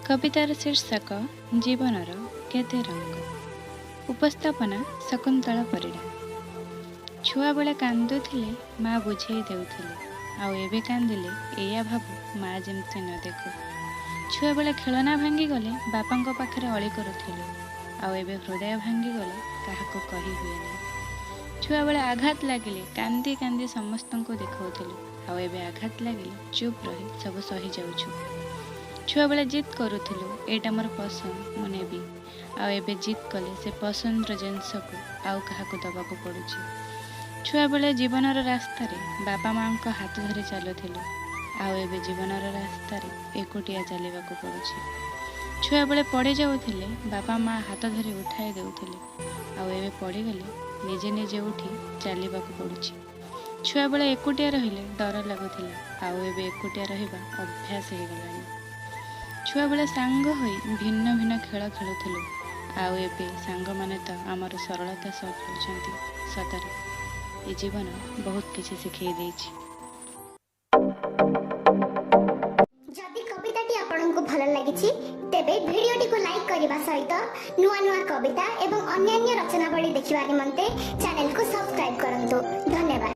कवितार शीर्षक जीवनर केते रंग। उपस्थापना शकुंतला परिड़ा। छुआ बेले कांदुथिले माँ बुझे देउथिले, आउ एबे कांदिले एया भाबु माँ जेमती न देखु। छुआ बेले खेलना भांगी गले बापांको पाखरे अली करुथिले, आउ एबे हृदय भांगी गले काहाको कहि हुए नहीं। छुआ बेले आघात लागिले कांदी कांदी समस्तंको देखाउथिले, आउ एबे आघात लागिले चुप रही सब सही जाउछु। छुआ बेले जिद करुथिलु एटा मोर पसंद मु नेबी, आउ एबे जिद कले से पसंद जिनस को आउ काहाको दबाको पड़ुछि। छुआ बेले जीवनर रास्तार बापा माँ को हाथ धरी चलुथिलु, आउ एबे जीवनर रास्तार एकुटिया चलिबाको पड़ुछि। छुआ बेले पड़ी जाउथिले बापा माँ हाथ धरी उठाई देउथिले, आउ एबे पड़ीगले निजे निजे उठी चलिबाको पड़ुछि। छुआ बेले एकुटिया रहिले डर लागुथिला, आउ एबे एकुटिया रहिबा अभ्यास हो गलानी। छुआ बेले सांग होई भिन्न भिन्न खेल खेलुथिलु, आउ एबे सांग माने तो आमर सरलता सह खेलुछंती। सतरे ए जीवन बहुत किछि सिखै दैछि। जदि कविताटी आपनको भल लागिछि तेबे भिडियोटी को लाइक करबा सहित नुआ नुआ कविता एवं अन्य रचनावली देखिबा निमंते चैनल को सब्सक्राइब करंतु। धन्यवाद।